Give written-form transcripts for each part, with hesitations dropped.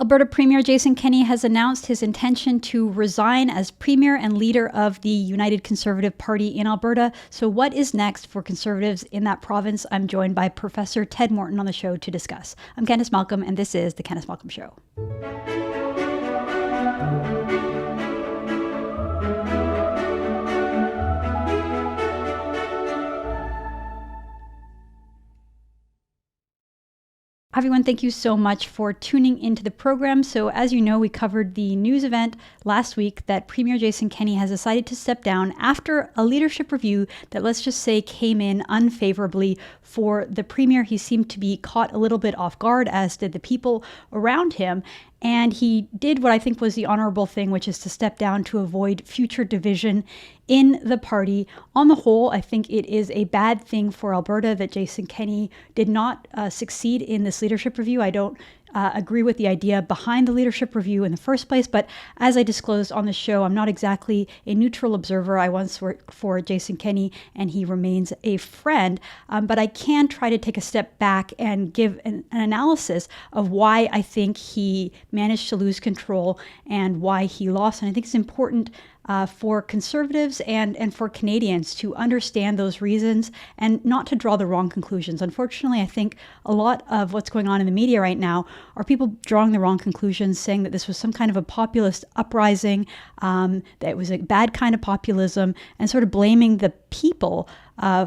Alberta Premier Jason Kenney has announced his intention to resign as Premier and leader of the United Conservative Party in Alberta. So what is next for Conservatives in that province? I'm joined by Professor Ted Morton on the show to discuss. I'm Candice Malcolm, and this is The Candice Malcolm Show. Everyone, thank you so much for tuning into the program. So as you know, we covered the news event last week that Premier Jason Kenney has decided to step down after a leadership review that, let's just say, came in unfavorably for the Premier. He seemed to be caught a little bit off guard, as did the people around him. And he did what I think was the honorable thing, which is to step down to avoid future division in the party. On the whole, I think it is a bad thing for Alberta that Jason Kenney did not succeed in this leadership review. I don't agree with the idea behind the leadership review in the first place, but as I disclosed on the show, I'm not exactly a neutral observer. I once worked for Jason Kenney, and he remains a friend, but I can try to take a step back and give an analysis of why I think he managed to lose control and why he lost. And I think it's important for Conservatives and for Canadians to understand those reasons and not to draw the wrong conclusions. Unfortunately, I think a lot of what's going on in the media right now are people drawing the wrong conclusions, saying that this was some kind of a populist uprising, that it was a bad kind of populism, and sort of blaming the people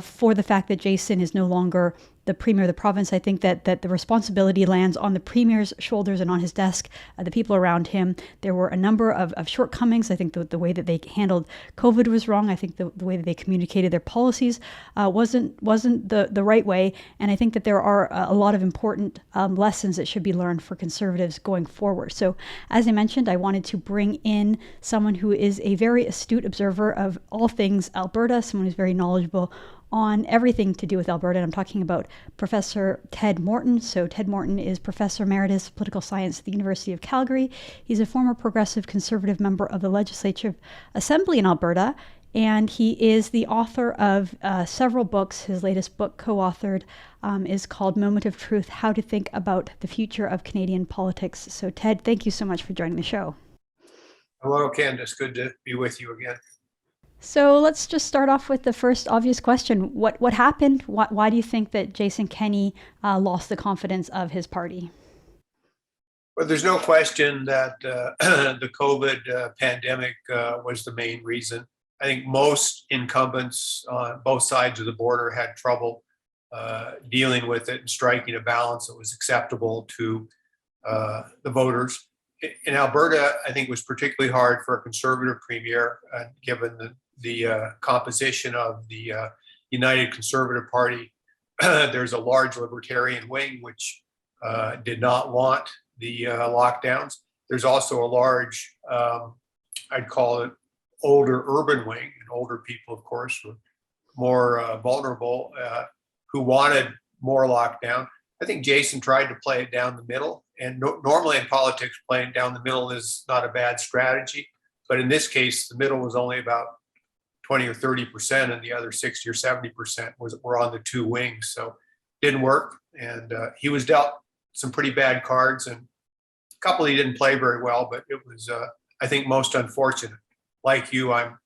for the fact that Jason is no longer the Premier of the province. I think that the responsibility lands on the Premier's shoulders and on his desk, the people around him. There were a number of shortcomings. I think the way that they handled COVID was wrong. I think the way that they communicated their policies wasn't the right way. And I think that there are a lot of important lessons that should be learned for Conservatives going forward. So as I mentioned, I wanted to bring in someone who is a very astute observer of all things Alberta, someone who's very knowledgeable on everything to do with Alberta. And I'm talking about Professor Ted Morton. So Ted Morton is Professor Emeritus of Political Science at the University of Calgary. He's a former Progressive Conservative member of the Legislative Assembly in Alberta, and he is the author of several books. His latest book, co-authored, is called Moment of Truth: How to Think About the Future of Canadian Politics. So Ted, thank you so much for joining the show. Hello, Candice. Good to be with you again. So let's just start off with the first obvious question. What happened? Why do you think that Jason Kenney lost the confidence of his party? Well, there's no question that the COVID pandemic was the main reason. I think most incumbents on both sides of the border had trouble dealing with it and striking a balance that was acceptable to the voters. In Alberta, I think it was particularly hard for a Conservative Premier, given the composition of the United Conservative Party. There's a large libertarian wing which did not want the lockdowns. There's also a large, I'd call it, older urban wing, and older people, of course, were more vulnerable, who wanted more lockdown. I think Jason tried to play it down the middle, and normally in politics, playing down the middle is not a bad strategy. But in this case, the middle was only about 20 or 30%, and the other 60 or 70% were on the two wings. So it didn't work, and he was dealt some pretty bad cards, and a couple he didn't play very well, but it was, I think, most unfortunate. Like you, I'm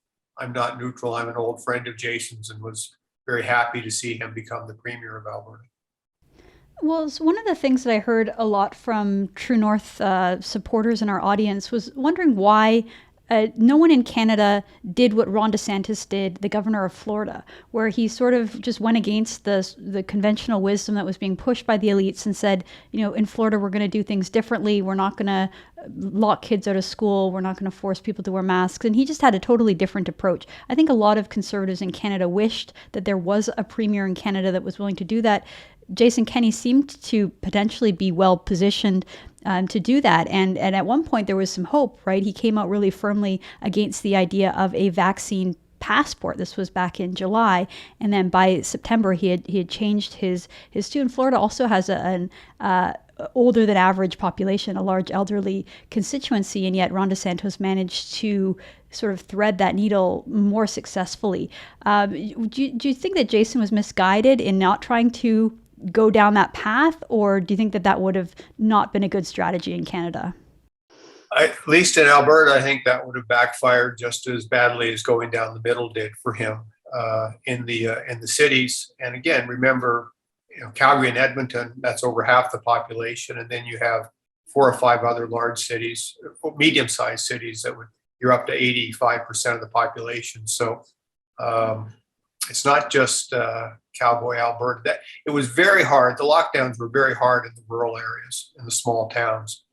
not neutral. I'm an old friend of Jason's and was very happy to see him become the Premier of Alberta. Well, so one of the things that I heard a lot from True North supporters in our audience was wondering why no one in Canada did what Ron DeSantis did, the governor of Florida, where he sort of just went against the conventional wisdom that was being pushed by the elites and said, in Florida, we're going to do things differently. We're not going to lock kids out of school. We're not going to force people to wear masks. And he just had a totally different approach. I think a lot of Conservatives in Canada wished that there was a Premier in Canada that was willing to do that. Jason Kenney seemed to potentially be well positioned to do that. And at one point there was some hope, right? He came out really firmly against the idea of a vaccine passport. This was back in July. And then by September, he had changed his tune. Florida also has an older than average population, a large elderly constituency, and yet Ron DeSantis managed to sort of thread that needle more successfully. Do you think that Jason was misguided in not trying to go down that path, or do you think that would have not been a good strategy in Canada? At least in Alberta, I think that would have backfired just as badly as going down the middle did for him in the cities. And again, remember, Calgary and Edmonton, that's over half the population, and then you have 4 or 5 other large cities, medium-sized cities you're up to 85% of the population. So it's not just cowboy Alberta. It was very hard. The lockdowns were very hard in the rural areas, in the small towns,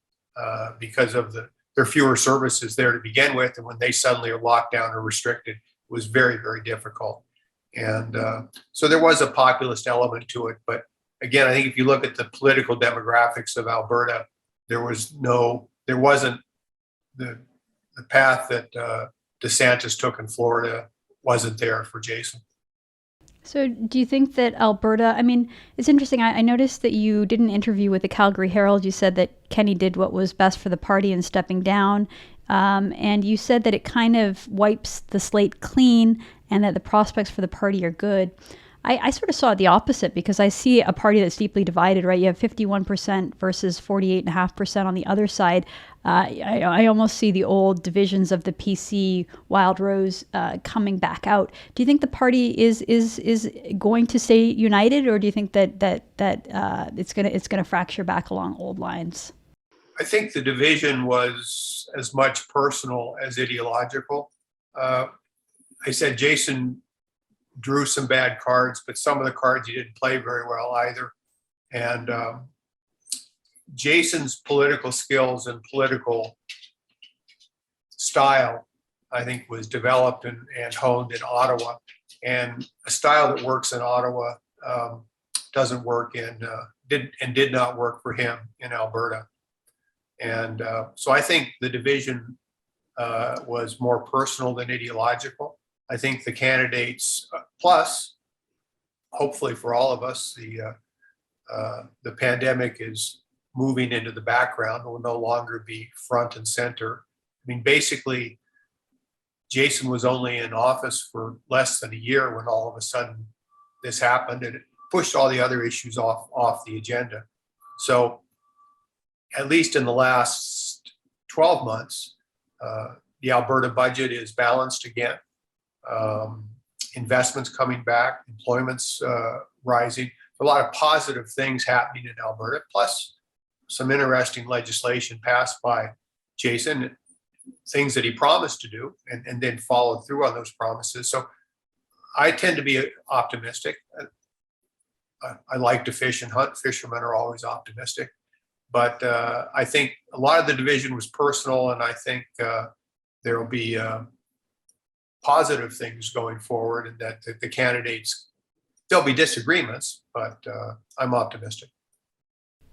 because of there are fewer services there to begin with, and when they suddenly are locked down or restricted, it was very, very difficult. And so there was a populist element to it. But again, I think if you look at the political demographics of Alberta, there wasn't the path that DeSantis took in Florida wasn't there for Jason. So do you think that Alberta, I mean, it's interesting. I noticed that you did an interview with the Calgary Herald. You said that Kenney did what was best for the party in stepping down. And you said that it kind of wipes the slate clean and that the prospects for the party are good. I sort of saw it the opposite, because I see a party that's deeply divided, right? You have 51% versus 48.5% on the other side. I almost see the old divisions of the PC Wild Rose coming back out. Do you think the party is going to stay united, or do you think that it's gonna fracture back along old lines? I think the division was as much personal as ideological. I said Jason drew some bad cards, but some of the cards he didn't play very well either. And Jason's political skills and political style, I think, was developed and honed in Ottawa. And a style that works in Ottawa doesn't work did not work for him in Alberta. And so I think the division was more personal than ideological. I think the candidates, plus, hopefully for all of us, the pandemic is moving into the background. It will no longer be front and center. I mean, basically, Jason was only in office for less than a year when all of a sudden this happened, and it pushed all the other issues off the agenda. So at least in the last 12 months, the Alberta budget is balanced again. Investments coming back, employment's rising. A lot of positive things happening in Alberta, plus some interesting legislation passed by Jason, things that he promised to do and then followed through on those promises. So I tend to be optimistic. I like to fish and hunt. Fishermen are always optimistic. But I think a lot of the division was personal, and I think there will be positive things going forward, and that the candidates, there'll be disagreements, but I'm optimistic.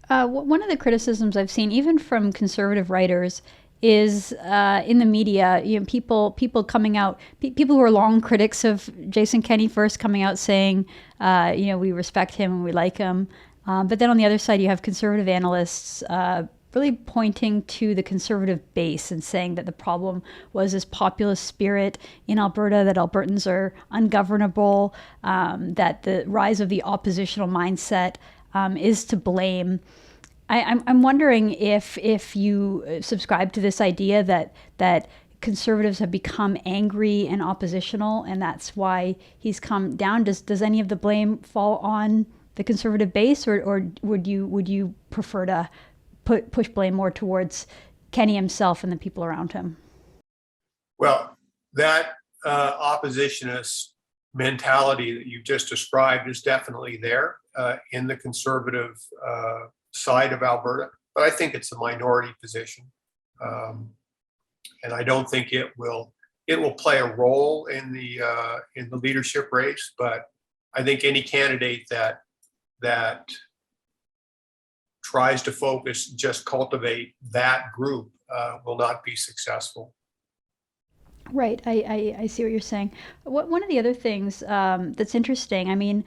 One of the criticisms I've seen, even from conservative writers, is in the media, people coming out, people who are long critics of Jason Kenney first coming out saying, we respect him and we like him. But then on the other side, you have conservative analysts really pointing to the conservative base and saying that the problem was this populist spirit in Alberta, that Albertans are ungovernable, that the rise of the oppositional mindset is to blame. I'm wondering if you subscribe to this idea that conservatives have become angry and oppositional, and that's why he's come down. Does any of the blame fall on the conservative base, or would you prefer to push blame more towards Kenney himself and the people around him? Well, that oppositionist mentality that you just described is definitely there in the conservative side of Alberta, but I think it's a minority position, and I don't think it will play a role in the leadership race. But I think any candidate that tries to focus, just cultivate that group, will not be successful. Right. I see what you're saying. One of the other things that's interesting, I mean,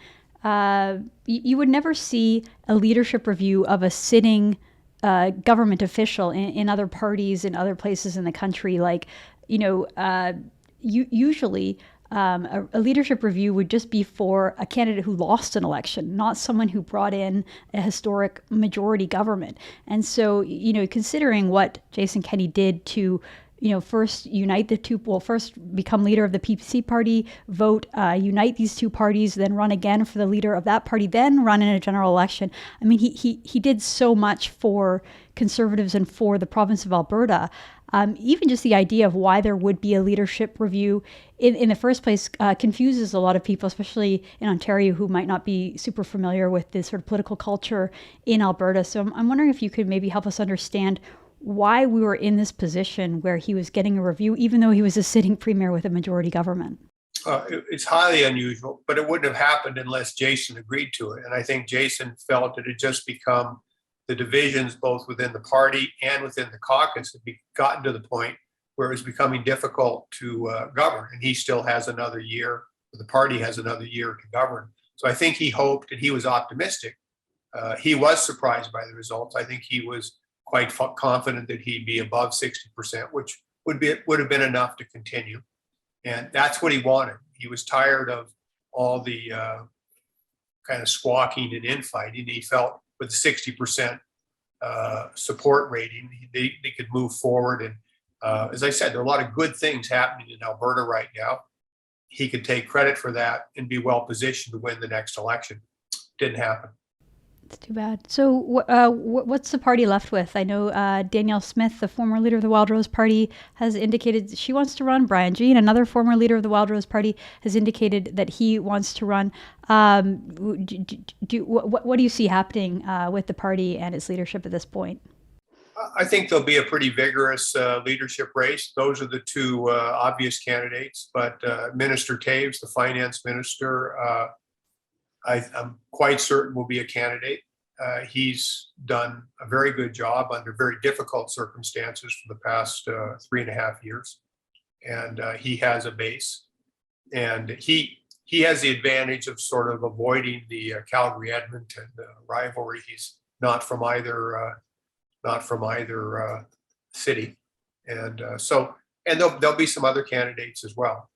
you would never see a leadership review of a sitting government official in other parties, in other places in the country. Like, usually a leadership review would just be for a candidate who lost an election, not someone who brought in a historic majority government. And so, considering what Jason Kenney did to first unite the two, first become leader of the PPC party, unite these two parties, then run again for the leader of that party, then run in a general election. I mean, he did so much for Conservatives and for the province of Alberta. Even just the idea of why there would be a leadership review in the first place confuses a lot of people, especially in Ontario, who might not be super familiar with this sort of political culture in Alberta. So I'm wondering if you could maybe help us understand why we were in this position where he was getting a review, even though he was a sitting premier with a majority government. It's highly unusual, but it wouldn't have happened unless Jason agreed to it. And I think Jason felt it had just become the divisions both within the party and within the caucus had gotten to the point where it was becoming difficult to govern. And he still has another year, the party has another year to govern. So I think he hoped and he was optimistic. He was surprised by the results. I think he was quite confident that he'd be above 60%, which would have been enough to continue. And that's what he wanted. He was tired of all the kind of squawking and infighting. He felt with 60% support rating, they could move forward. And as I said, there are a lot of good things happening in Alberta right now. He could take credit for that and be well positioned to win the next election. Didn't happen. It's too bad. So what's the party left with? I know Danielle Smith, the former leader of the Wild Rose Party, has indicated she wants to run. Brian Jean, another former leader of the Wild Rose Party, has indicated that he wants to run. What do you see happening with the party and its leadership at this point? I think there'll be a pretty vigorous leadership race. Those are the two obvious candidates. But Minister Taves, the finance minister, I'm quite certain will be a candidate. He's done a very good job under very difficult circumstances for the past 3.5 years. And he has a base. And he has the advantage of sort of avoiding the Calgary-Edmonton rivalry. He's not from either city. And there'll be some other candidates as well.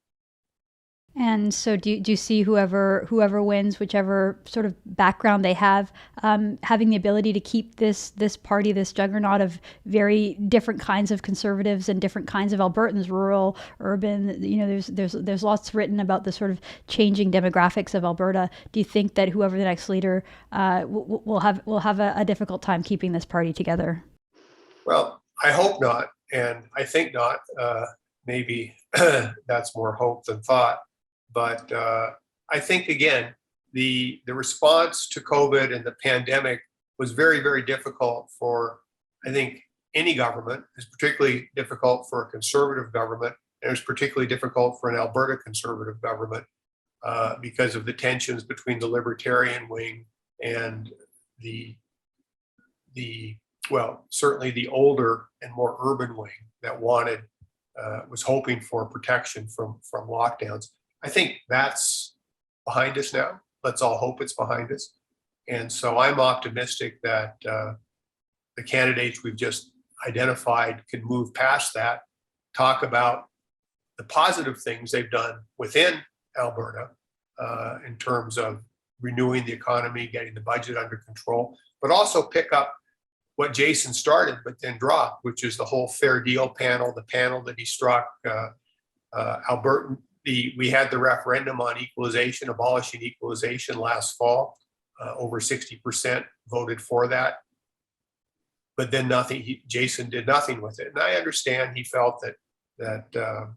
And so do you see whoever wins, whichever sort of background they have, having the ability to keep this party, this juggernaut of very different kinds of Conservatives and different kinds of Albertans, rural, urban, there's lots written about the sort of changing demographics of Alberta. Do you think that whoever the next leader will have a difficult time keeping this party together? Well, I hope not. And I think not. Maybe that's more hope than thought. But I think, again, the response to COVID and the pandemic was very, very difficult for, I think, any government. It's particularly difficult for a Conservative government, and it was particularly difficult for an Alberta Conservative government because of the tensions between the Libertarian wing and certainly the older and more urban wing that was hoping for protection from lockdowns. I think that's behind us now. Let's all hope it's behind us. And so I'm optimistic that the candidates we've just identified can move past that, talk about the positive things they've done within Alberta in terms of renewing the economy, getting the budget under control, but also pick up what Jason started but then dropped, which is the whole fair deal panel, the panel that he struck. Alberta. We had the referendum on equalization, abolishing equalization last fall. Over 60% voted for that. But then Jason did nothing with it. And I understand he felt that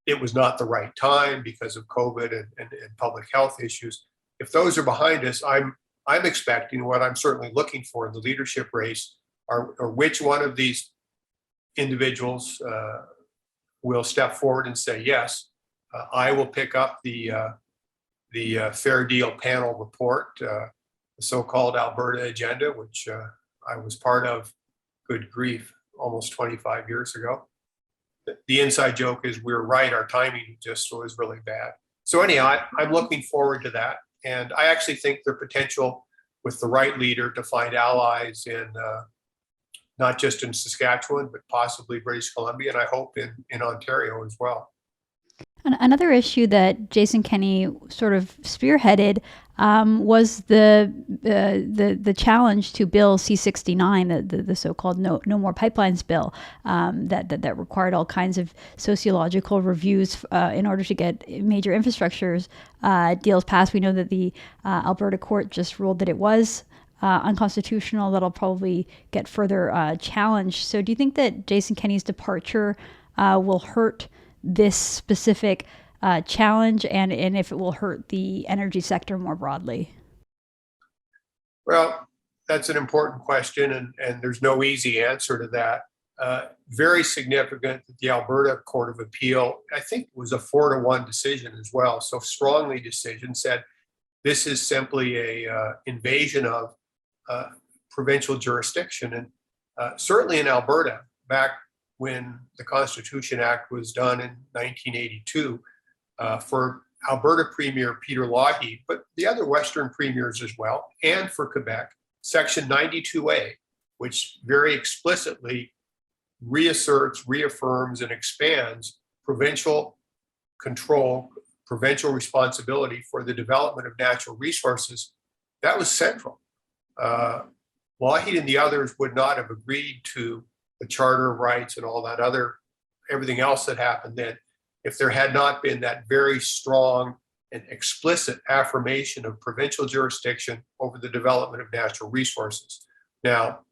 it was not the right time because of COVID and public health issues. If those are behind us, I'm expecting, what I'm certainly looking for in the leadership race are which one of these individuals will step forward and say, yes, I will pick up the Fair Deal panel report, the so-called Alberta agenda, which I was part of, good grief, almost 25 years ago. The inside joke is we were right, our timing just was really bad. So anyhow, I'm looking forward to that. And I actually think there's potential with the right leader to find allies in not just in Saskatchewan, but possibly British Columbia, and I hope in Ontario as well. Another issue that Jason Kenney sort of spearheaded was the challenge to Bill C-69, the so-called No More Pipelines bill, that required all kinds of sociological reviews in order to get major infrastructures deals passed. We know that the Alberta court just ruled that it was unconstitutional. That'll probably get further challenged. So do you think that Jason Kenney's departure will hurt this specific challenge, and if it will hurt the energy sector more broadly? Well, that's an important question, and there's no easy answer to that. Very significant that the Alberta Court of Appeal, I think, was a 4-1 decision as well. So strongly decision said this is simply a invasion of provincial jurisdiction, and certainly in Alberta, back when the Constitution Act was done in 1982, for Alberta Premier Peter Lougheed, but the other Western premiers as well, and for Quebec, Section 92A, which very explicitly reasserts, reaffirms, and expands provincial control, provincial responsibility for the development of natural resources, that was central. Lougheed and the others would not have agreed to the Charter of Rights and all that everything else that happened then, if there had not been that very strong and explicit affirmation of provincial jurisdiction over the development of natural resources. Now,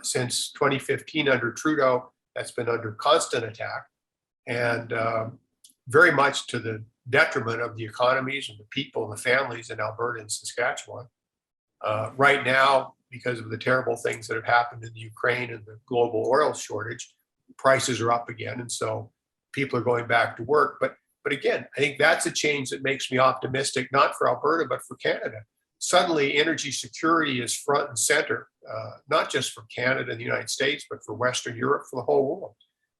since 2015 under Trudeau, that's been under constant attack, and very much to the detriment of the economies and the people and the families in Alberta and Saskatchewan. Right now, because of the terrible things that have happened in the Ukraine and the global oil shortage, prices are up again, and so people are going back to work. But again, I think that's a change that makes me optimistic, not for Alberta, but for Canada. Suddenly, energy security is front and center, not just for Canada and the United States, but for Western Europe, for the whole world.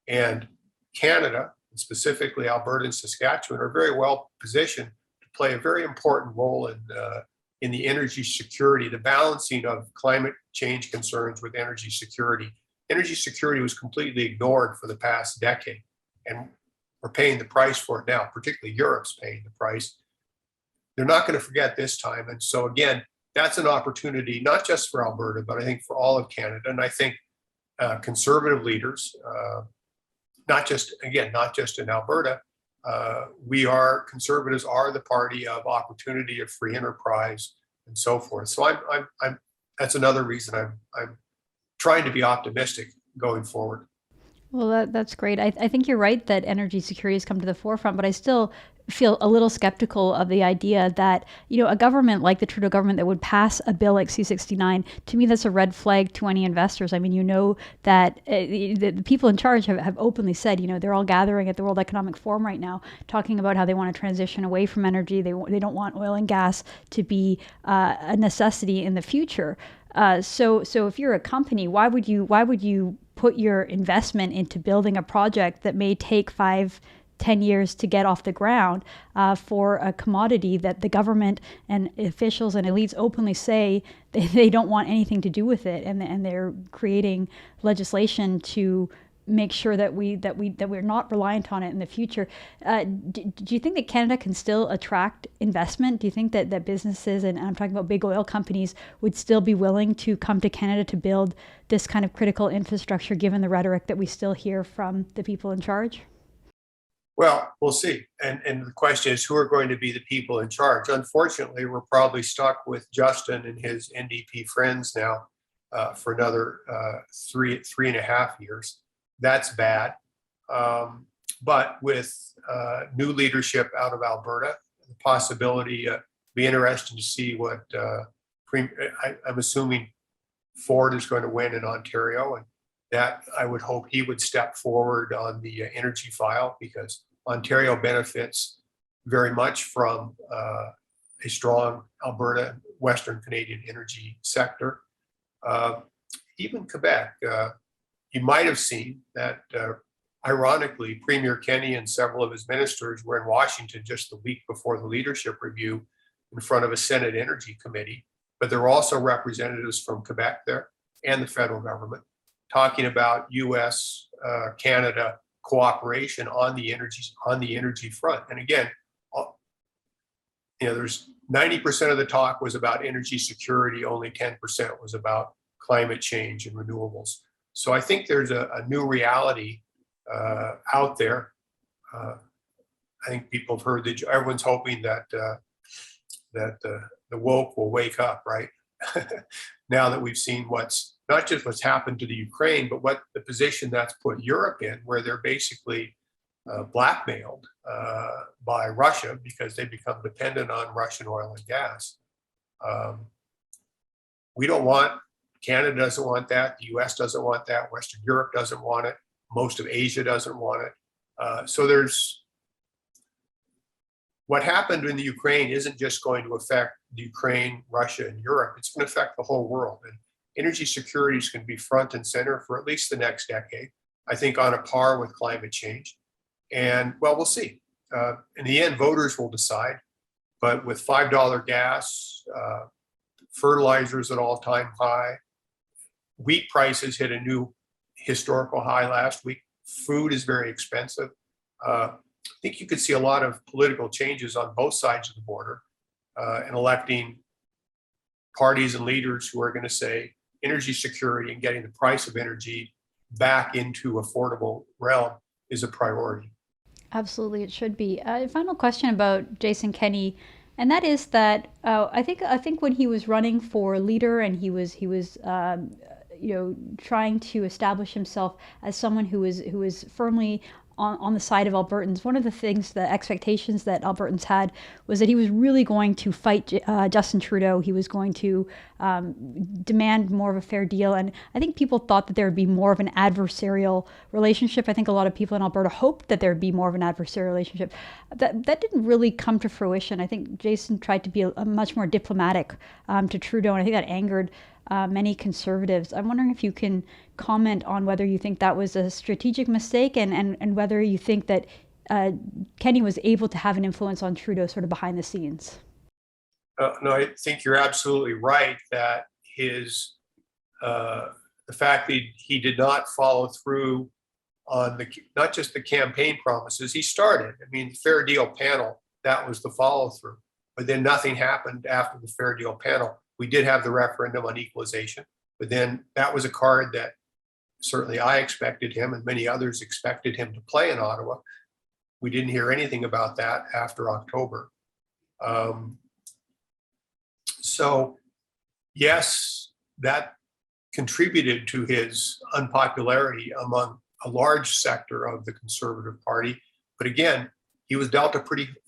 And Canada, and specifically Alberta and Saskatchewan, are very well positioned to play a very important role in the energy security, the balancing of climate change concerns with energy security. Energy security was completely ignored for the past decade, and we're paying the price for it now, particularly Europe's paying the price. They're not going to forget this time. And so again, that's an opportunity, not just for Alberta, but I think for all of Canada. And I think conservative leaders, not just in Alberta, conservatives are the party of opportunity, of free enterprise, and so forth. So that's another reason I'm trying to be optimistic going forward. Well, that's great. I think you're right that energy security has come to the forefront, but I still feel a little skeptical of the idea that, a government like the Trudeau government that would pass a bill like C-69, to me, that's a red flag to any investors. I mean, that the people in charge have openly said, they're all gathering at the World Economic Forum right now, talking about how they want to transition away from energy. They don't want oil and gas to be a necessity in the future. So if you're a company, why would you put your investment into building a project that may take 5-10 years to get off the ground for a commodity that the government and officials and elites openly say they don't want anything to do with it, and they're creating legislation to make sure that we're not reliant on it in the future. Do you think that Canada can still attract investment? Do you think that businesses, and I'm talking about big oil companies, would still be willing to come to Canada to build this kind of critical infrastructure, given the rhetoric that we still hear from the people in charge? Well, we'll see. And the question is, who are going to be the people in charge? Unfortunately, we're probably stuck with Justin and his NDP friends now for another 3.5 years. That's bad. But with new leadership out of Alberta, the possibility, be interesting to see what I'm assuming Ford is going to win in Ontario, and that I would hope he would step forward on the energy file, because Ontario benefits very much from a strong Alberta, Western Canadian energy sector. Even Quebec, you might have seen that, ironically, Premier Kenney and several of his ministers were in Washington just the week before the leadership review in front of a Senate Energy Committee. But there were also representatives from Quebec there and the federal government talking about US, Canada cooperation on the energy front. And again, there's 90% of the talk was about energy security, only 10% was about climate change and renewables. So I think there's a new reality out there. I think people have heard that everyone's hoping that the woke will wake up, right? Now that we've seen not just what's happened to the Ukraine, but what the position that's put Europe in, where they're basically blackmailed by Russia because they become dependent on Russian oil and gas. Canada doesn't want that. The US doesn't want that. Western Europe doesn't want it. Most of Asia doesn't want it. So what happened in the Ukraine isn't just going to affect the Ukraine, Russia, and Europe. It's going to affect the whole world. And energy security is going to be front and center for at least the next decade, I think on a par with climate change. And well, we'll see. In the end, voters will decide. But with $5 gas, fertilizers at all-time high, wheat prices hit a new historical high last week. Food is very expensive. I think you could see a lot of political changes on both sides of the border and electing parties and leaders who are going to say energy security and getting the price of energy back into affordable realm is a priority. Absolutely, it should be. Final question about Jason Kenney, and that is that I think when he was running for leader and he was trying to establish himself as someone who was firmly on the side of Albertans, one of the things, the expectations that Albertans had was that he was really going to fight Justin Trudeau. He was going to demand more of a fair deal. And I think people thought that there would be more of an adversarial relationship. I think a lot of people in Alberta hoped that there would be more of an adversarial relationship. That didn't really come to fruition. I think Jason tried to be a much more diplomatic to Trudeau, and I think that angered many conservatives. I'm wondering if you can comment on whether you think that was a strategic mistake and whether you think that Kenney was able to have an influence on Trudeau sort of behind the scenes. No, I think you're absolutely right that the fact that he did not follow through on not just the campaign promises he started. I mean, the Fair Deal panel, that was the follow through, but then nothing happened after the Fair Deal panel. We did have the referendum on equalization, but then that was a card that certainly I expected him and many others expected him to play in Ottawa. We didn't hear anything about that after October. So yes, that contributed to his unpopularity among a large sector of the Conservative Party. But again, he was dealt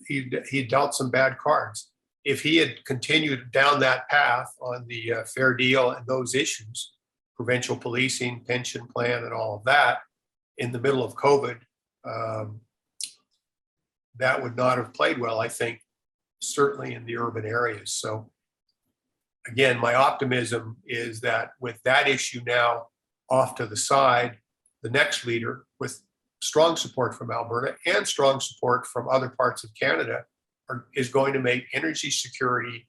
he dealt some bad cards. If he had continued down that path on the Fair Deal and those issues, provincial policing, pension plan, and all of that, in the middle of COVID, that would not have played well, I think, certainly in the urban areas. So again, my optimism is that with that issue now off to the side, the next leader, with strong support from Alberta and strong support from other parts of Canada, is going to make energy security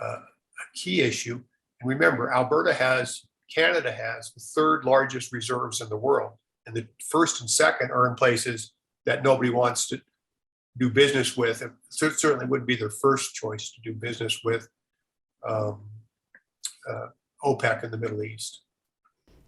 a key issue. And remember, Canada has the third largest reserves in the world. And the first and second are in places that nobody wants to do business with. It certainly would be their first choice to do business with OPEC in the Middle East.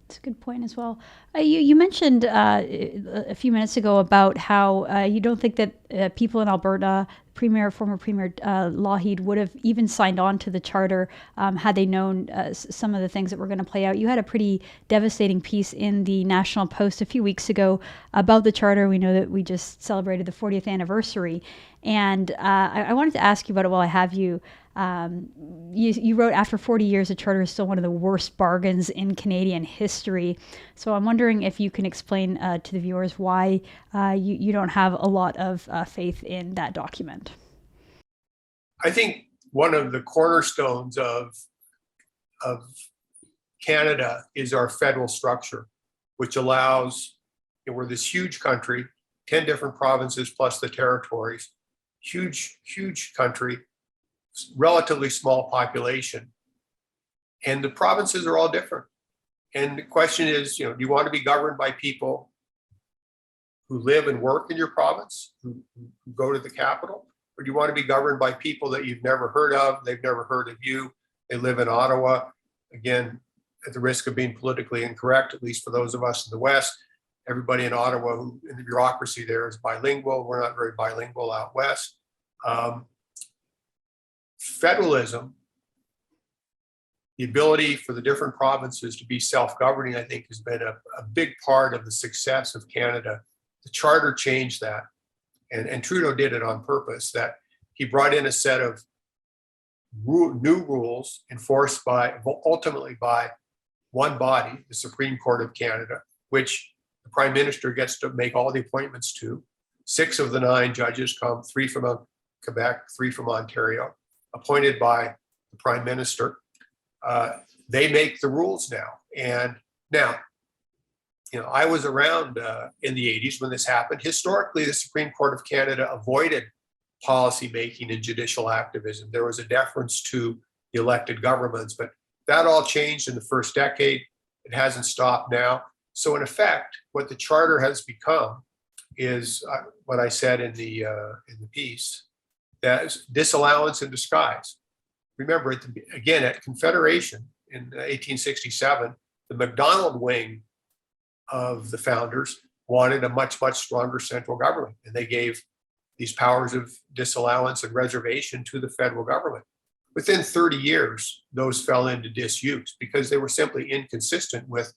That's a good point as well. You mentioned a few minutes ago about how you don't think that people in Alberta, former Premier Lougheed, would have even signed on to the charter had they known some of the things that were going to play out. You had a pretty devastating piece in the National Post a few weeks ago about the charter. We know that we just celebrated the 40th anniversary. And I wanted to ask you about it while I have you. You wrote, after 40 years, the charter is still one of the worst bargains in Canadian history. So I'm wondering if you can explain to the viewers why you don't have a lot of faith in that document. I think one of the cornerstones of Canada is our federal structure, which allows, we're this huge country, 10 different provinces plus the territories, huge country, relatively small population, and the provinces are all different. And the question is, do you want to be governed by people who live and work in your province, who go to the capital? Or do you want to be governed by people that you've never heard of? They've never heard of you. They live in Ottawa. Again, at the risk of being politically incorrect, at least for those of us in the West, everybody in Ottawa who in the bureaucracy there is bilingual. We're not very bilingual out West. Federalism, the ability for the different provinces to be self-governing, I think, has been a big part of the success of Canada. The Charter changed that, and Trudeau did it on purpose, that he brought in a set of new rules enforced ultimately by one body, the Supreme Court of Canada, which the Prime Minister gets to make all the appointments to. 6 of the 9 judges come, 3 from Quebec, 3 from Ontario, appointed by the Prime Minister. They make the rules now. And now, I was around in the 80s when this happened. Historically, the Supreme Court of Canada avoided policy making and judicial activism. There was a deference to the elected governments, but that all changed in the first decade. It hasn't stopped now. So in effect, what the Charter has become is what I said in the piece, that is disallowance in disguise. Remember, again, at Confederation in 1867, the Macdonald wing of the founders wanted a much, much stronger central government, and they gave these powers of disallowance and reservation to the federal government. Within 30 years, those fell into disuse because they were simply inconsistent with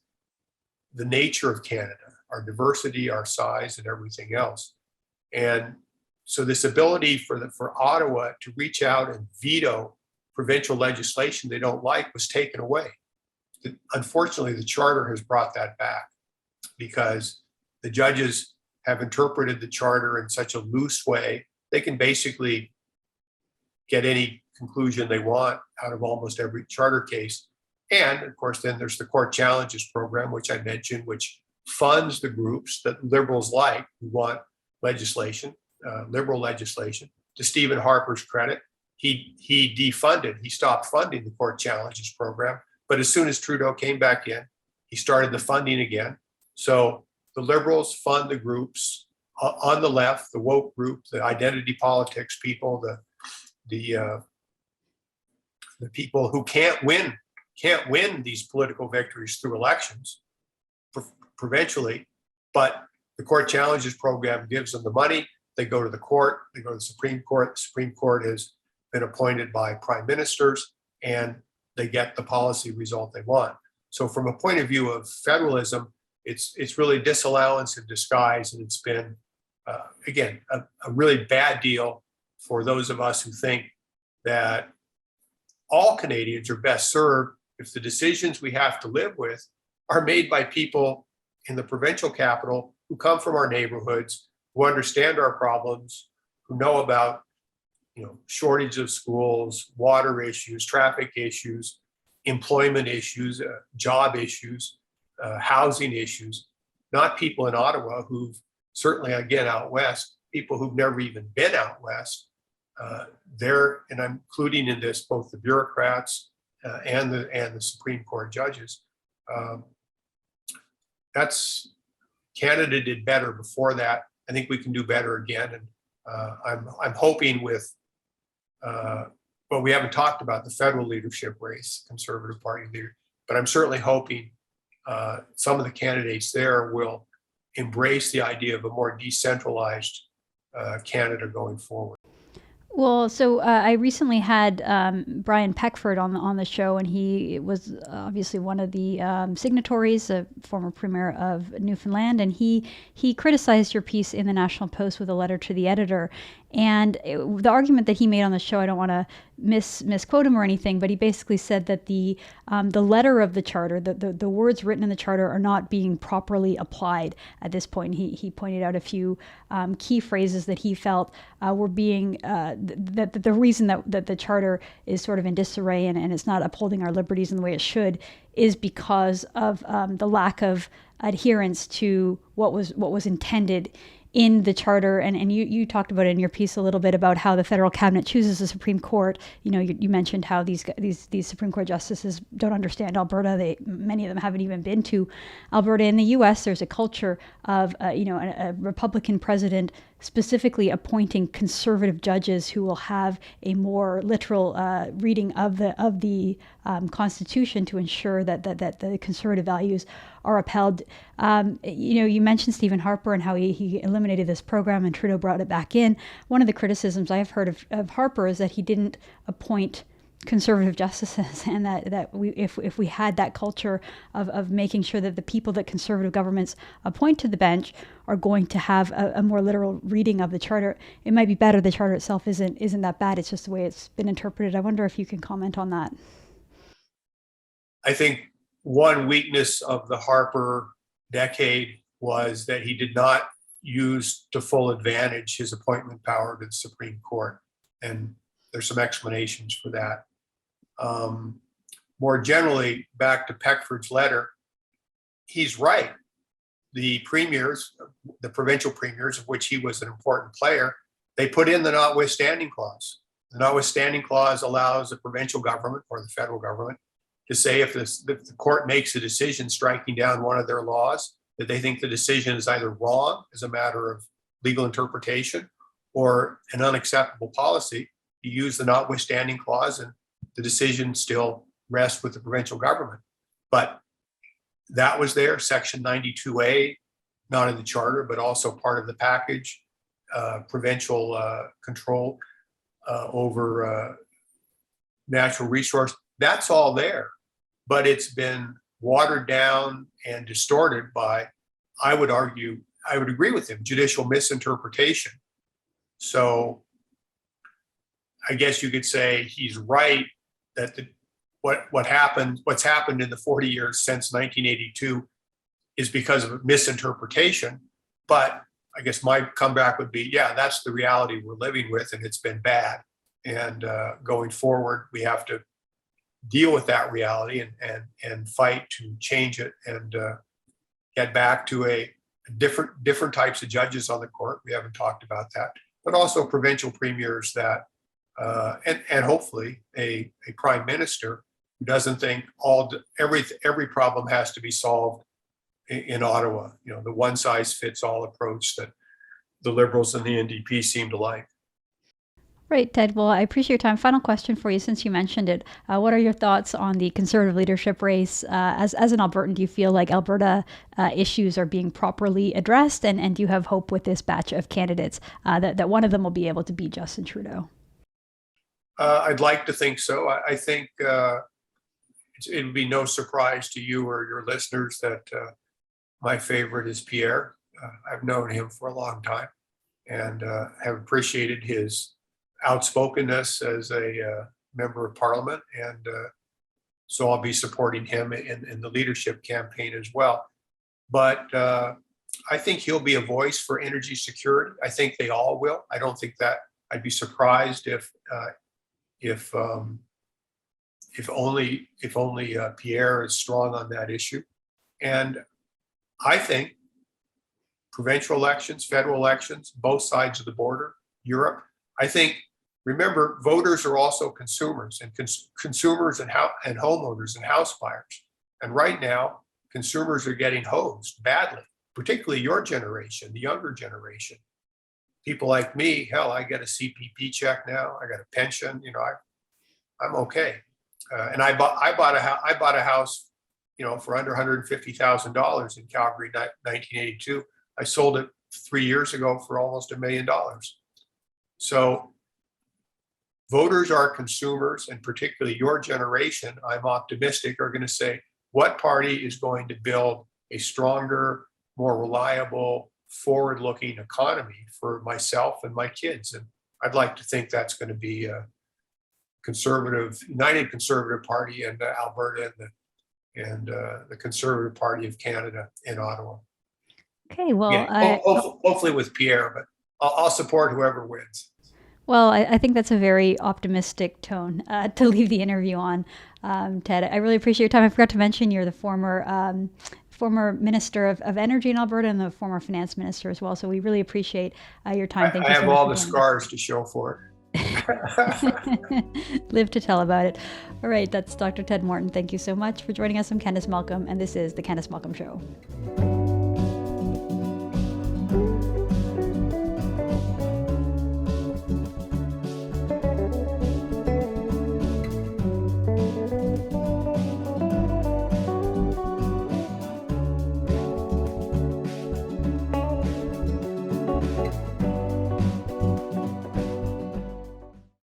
the nature of Canada, our diversity, our size, and everything else. And so this ability for Ottawa to reach out and veto provincial legislation they don't like was taken away. Unfortunately, the Charter has brought that back because the judges have interpreted the Charter in such a loose way, they can basically get any conclusion they want out of almost every Charter case. And of course, then there's the Court Challenges Program, which I mentioned, which funds the groups that Liberals like who want legislation, Liberal legislation. To Stephen Harper's credit, he defunded, he stopped funding the Court Challenges Program. But as soon as Trudeau came back in, he started the funding again. So the Liberals fund the groups on the left, the woke group, the identity politics people, the people who can't win these political victories through elections provincially, but the Court Challenges Program gives them the money. They go to the court, they go to the Supreme Court. The Supreme Court has been appointed by prime ministers, and they get the policy result they want. So from a point of view of federalism, it's really disallowance in disguise, and it's been, again, a really bad deal for those of us who think that all Canadians are best served if the decisions we have to live with are made by people in the provincial capital who come from our neighborhoods, who understand our problems, who know about shortage of schools, water issues, traffic issues, employment issues, job issues, housing issues, not people in Ottawa who've certainly, again, out west, people who've never even been out west. And I'm including in this both the bureaucrats and the Supreme Court judges. That's Canada did better before that. I think we can do better again, and I'm hoping with. Well, we haven't talked about the federal leadership race, Conservative Party leader, but I'm certainly hoping some of the candidates there will embrace the idea of a more decentralized Canada going forward. Well, so I recently had Brian Peckford on the show, and he was obviously one of the signatories, a former premier of Newfoundland, and he criticized your piece in the National Post with a letter to the editor. And the argument that he made on the show, I don't want to misquote him or anything, but he basically said that the letter of the Charter, the words written in the Charter, are not being properly applied at this point. He pointed out a few key phrases that he felt were being that the reason that the Charter is sort of in disarray and it's not upholding our liberties in the way it should is because of the lack of adherence to what was intended in the charter, and you talked about it in your piece a little bit about how the federal cabinet chooses the Supreme Court. You mentioned how these Supreme Court justices don't understand Alberta. Many of them haven't even been to Alberta. In the U.S., there's a culture of a Republican president specifically appointing conservative judges who will have a more literal reading of the Constitution to ensure that the conservative values are upheld. You mentioned Stephen Harper and how he eliminated this program and Trudeau brought it back in. One of the criticisms I've heard of Harper is that he didn't appoint conservative justices, and that if we had that culture of making sure that the people that conservative governments appoint to the bench are going to have a more literal reading of the charter, it might be better. The charter itself isn't that bad. It's just the way it's been interpreted. I wonder if you can comment on that. I think one weakness of the Harper decade was that he did not use to full advantage his appointment power to the Supreme Court. And there's some explanations for that. More generally, back to Peckford's letter, he's right. The premiers, the provincial premiers, of which he was an important player, they put in the notwithstanding clause. The notwithstanding clause allows the provincial government or the federal government to say if the court makes a decision striking down one of their laws, that they think the decision is either wrong as a matter of legal interpretation or an unacceptable policy, you use the notwithstanding clause and the decision still rests with the provincial government. But that was there, Section 92A, not in the charter, but also part of the package, provincial control over natural resource. That's all there, but it's been watered down and distorted by, I would agree with him, judicial misinterpretation. So I guess you could say he's right that what's happened in the 40 years since 1982 is because of misinterpretation. But I guess my comeback would be, yeah, that's the reality we're living with, and it's been bad. And going forward, we have to deal with that reality and fight to change it and get back to a different types of judges on the court. We haven't talked about that, but also provincial premiers that and hopefully a prime minister who doesn't think every problem has to be solved in Ottawa. The one size fits all approach that the Liberals and the NDP seem to like. Right, Ted. Well, I appreciate your time. Final question for you, since you mentioned it. What are your thoughts on the Conservative leadership race? As an Albertan, do you feel like Alberta issues are being properly addressed? And do you have hope with this batch of candidates that one of them will be able to beat Justin Trudeau? I'd like to think so. I think it would be no surprise to you or your listeners that my favorite is Pierre. I've known him for a long time and have appreciated his outspokenness as a member of Parliament. And so I'll be supporting him in the leadership campaign as well. But I think he'll be a voice for energy security. I think they all will. I don't think that I'd be surprised if only Pierre is strong on that issue. And I think provincial elections, federal elections, both sides of the border, Europe, I think, remember, voters are also consumers and consumers and homeowners and house buyers. And right now, consumers are getting hosed badly, particularly your generation, the younger generation. People like me, hell, I get a CPP check now. I got a pension. I'm okay. And I bought a house, for under $150,000 in Calgary, 1982. I sold it 3 years ago for almost $1 million. So voters are consumers, and particularly your generation, I'm optimistic, are going to say, what party is going to build a stronger, more reliable, forward-looking economy for myself and my kids? And I'd like to think that's going to be a United Conservative Party in Alberta and the Conservative Party of Canada in Ottawa. Okay, well, yeah, hopefully with Pierre, but I'll support whoever wins. Well, I think that's a very optimistic tone to leave the interview on, Ted. I really appreciate your time. I forgot to mention you're the former former Minister of Energy in Alberta and the former Finance Minister as well. So we really appreciate your time. Thank you so much. I have all the scars to show for it. Live to tell about it. All right, that's Dr. Ted Morton. Thank you so much for joining us. I'm Candice Malcolm, and this is The Candice Malcolm Show.